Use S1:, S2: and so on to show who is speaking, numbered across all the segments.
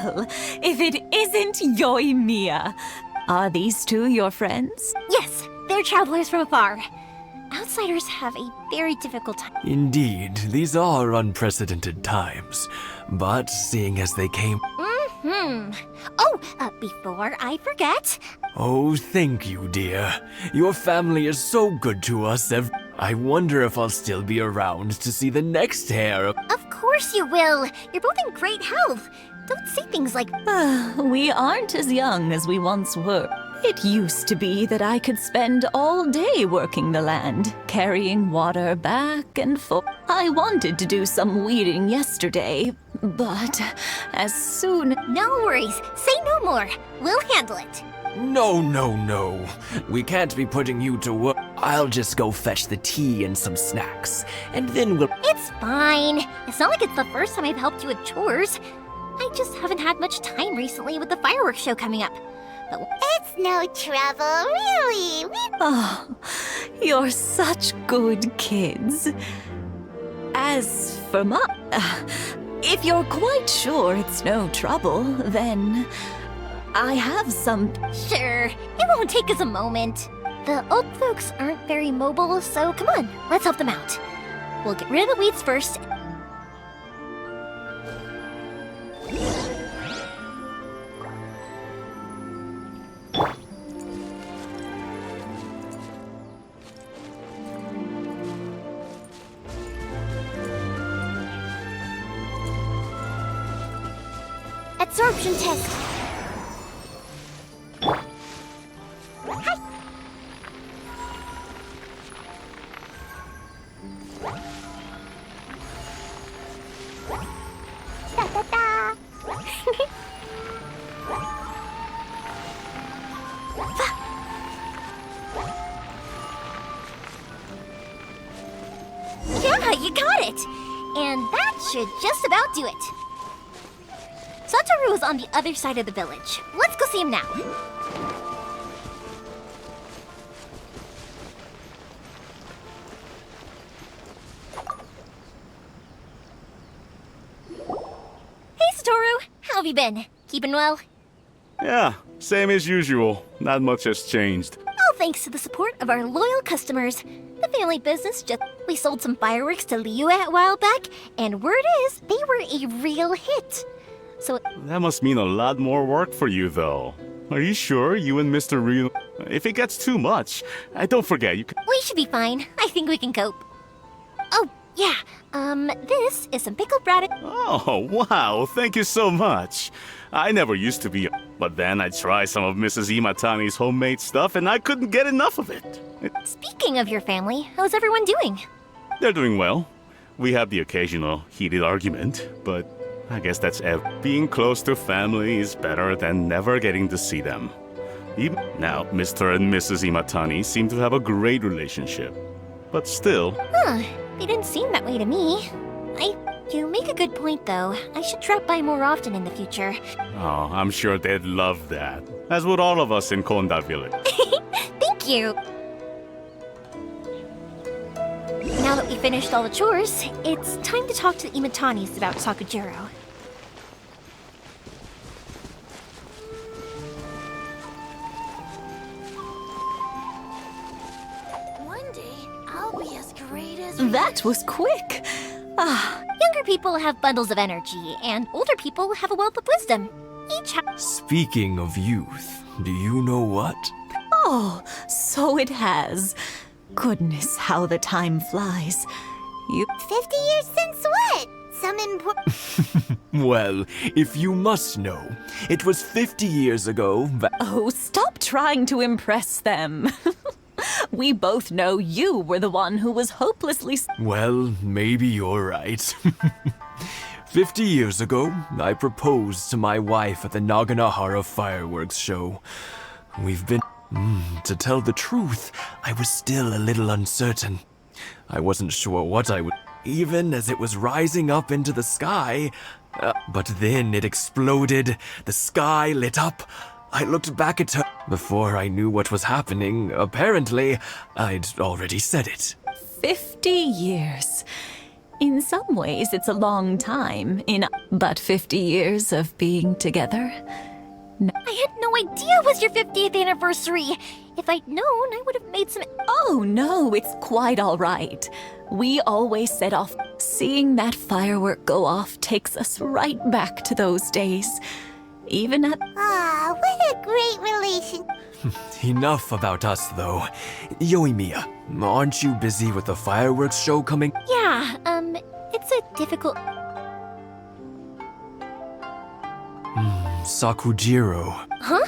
S1: Well, if it isn't yoimiya. Are these two your friends?
S2: Yes, they're travelers from afar. Outsiders have a very difficult time.
S3: Indeed, these are unprecedented times. But seeing as they came...
S2: Oh, before I forget...
S3: Oh, thank you, dear. Your family is so good to us. I wonder if I'll still be around to see the next heir.
S2: Of course you will. You're both in great health. Don't say things like...
S1: We aren't as young as we once were. It used to be that I could spend all day working the land, carrying water back and forth. I wanted to do some weeding yesterday, but as soon...
S2: No worries. Say no more. We'll handle it.
S3: No, no, no. We can't be putting you to work. I'll just go fetch the tea and some snacks, and then we'll...
S2: It's fine. It's not like it's the first time I've helped you with chores. I just haven't had much time recently with the fireworks show coming up. But it's no trouble, really.
S1: Oh, you're such good kids. As for if you're quite sure it's no trouble, then I have some...
S2: Sure, it won't take us a moment. The old folks aren't very mobile, so come on, let's help them out. We'll get rid of the weeds first. Absorption test. Hi. Da da da. Yeah, you got it. And that should just about do it. Satoru is on the other side of the village. Let's go see him now. Hey, Satoru! How have you been? Keeping well?
S4: Yeah, same as usual. Not much has changed.
S2: All thanks to the support of our loyal customers. The family business we sold some fireworks to Liu a while back, and word is they were a real hit. So
S4: That must mean a lot more work for you, though. Are you sure you and Mr. Ryu... If it gets too much, don't forget, you can...
S2: we should be fine. I think we can cope. Oh, yeah. This is some pickled radish.
S4: Oh, wow, thank you so much. I never used to be... But then I tried some of Mrs. Imatani's homemade stuff, and I couldn't get enough of it.
S2: Speaking of your family, how's everyone doing?
S4: They're doing well. We have the occasional heated argument, but... I guess that's being close to family is better than never getting to see them. Now, Mr. and Mrs. Imatani seem to have a great relationship. But still...
S2: Huh, they didn't seem that way to me. You make a good point, though. I should drop by more often in the future.
S4: Oh, I'm sure they'd love that. As would all of us in Konda Village.
S2: Thank you! Now that we finished all the chores, it's time to talk to the Imatanis about Sakujiro.
S5: One day, I'll be as great as...
S1: That was quick.
S2: Younger people have bundles of energy, and older people have a wealth of wisdom. Each
S3: Speaking of youth, do you know what?
S1: Oh, so it has. Goodness, how the time flies.
S5: 50 years since what? Some important...
S3: Well, if you must know, it was 50 years ago that...
S1: Oh, stop trying to impress them. We both know you were the one who was hopelessly...
S3: Well, maybe you're right. 50 years ago, I proposed to my wife at the Naganahara fireworks show. We've been... to tell the truth, I was still a little uncertain. I wasn't sure what I would... Even as it was rising up into the sky. But then it exploded. The sky lit up. I looked back at her. Before I knew what was happening, apparently, I'd already said it.
S1: 50 years. In some ways, it's a long time, but 50 years of being together.
S2: I had no idea it was your 50th anniversary. If I'd known, I would have made some.
S1: Oh no, it's quite all right. We always set off. Seeing that firework go off takes us right back to those days. Even at.
S2: Ah, what a great relation.
S3: Enough about us, though. Yoimiya, aren't you busy with the fireworks show coming?
S2: Yeah, it's a difficult.
S3: Sakujiro.
S2: Huh?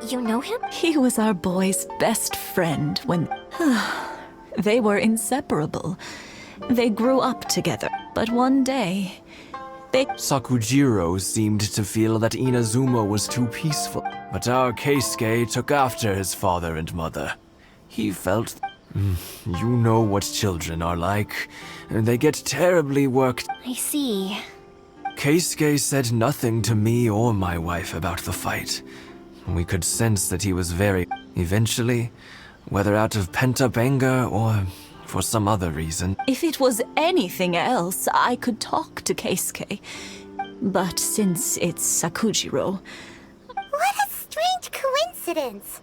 S2: You know him?
S1: He was our boy's best friend when. They were inseparable. They grew up together, but one day.
S3: Sakujiro seemed to feel that Inazuma was too peaceful, but our Keisuke took after his father and mother. He felt. You know what children are like. They get terribly worked.
S2: I see.
S3: Keisuke said nothing to me or my wife about the fight. We could sense that he was very. Eventually, whether out of pent-up anger or for some other reason.
S1: If it was anything else, I could talk to Keisuke. But since it's Sakujiro.
S2: What a strange coincidence.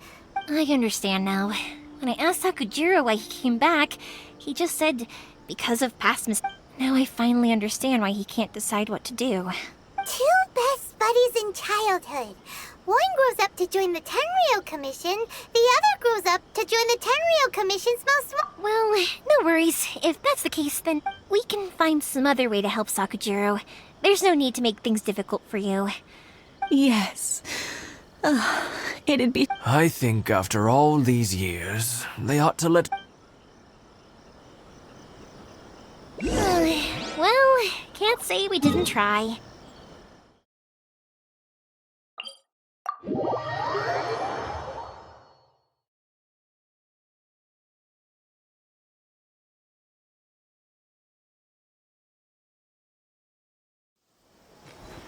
S2: I understand now. When I asked Sakujiro why he came back, he just said because of past mistakes. Now I finally understand why he can't decide what to do. Two best buddies in childhood. One grows up to join the Tenryou Commission, the other grows up to join the Tenryou Commission's most... Well, no worries. If that's the case, then we can find some other way to help Sakujiro. There's no need to make things difficult for you.
S1: Yes. It'd be.
S3: I think after all these years, they ought to let.
S2: Well, can't say we didn't try.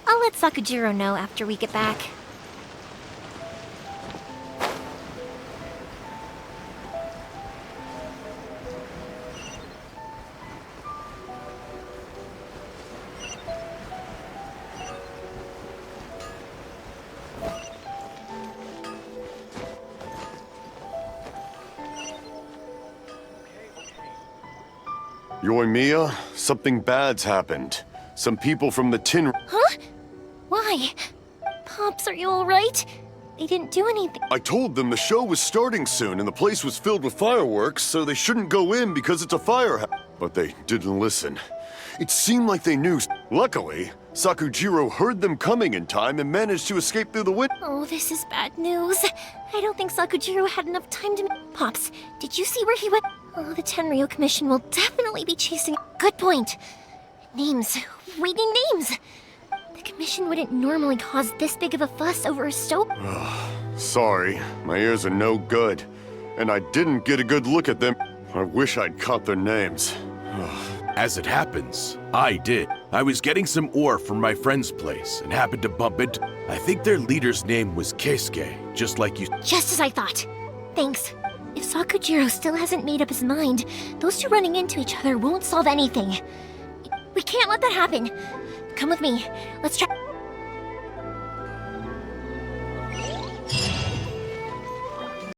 S2: I'll let Sakujiro know after we get back.
S6: Yoimiya, something bad's happened. Some people from the Tin...
S2: Huh? Why? Pops, are you alright? They didn't do anything.
S6: I told them the show was starting soon and the place was filled with fireworks, so they shouldn't go in because it's a fire. But they didn't listen. It seemed like they knew. Luckily, Sakujiro heard them coming in time and managed to escape through the window.
S2: Oh, this is bad news. I don't think Sakujiro had enough time to... Pops, did you see where he went? Oh, the Tenryou Commission will definitely be chasing... Good point. Names. Reading names. The Commission wouldn't normally cause this big of a fuss over a stove.
S6: Sorry, my ears are no good. And I didn't get a good look at them. I wish I'd caught their names.
S7: As it happens, I did. I was getting some ore from my friend's place and happened to bump into... I think their leader's name was Keisuke, just like you...
S2: Just as I thought. Thanks. If Sakujiro still hasn't made up his mind, those two running into each other won't solve anything. We can't let that happen. Come with me. Let's try...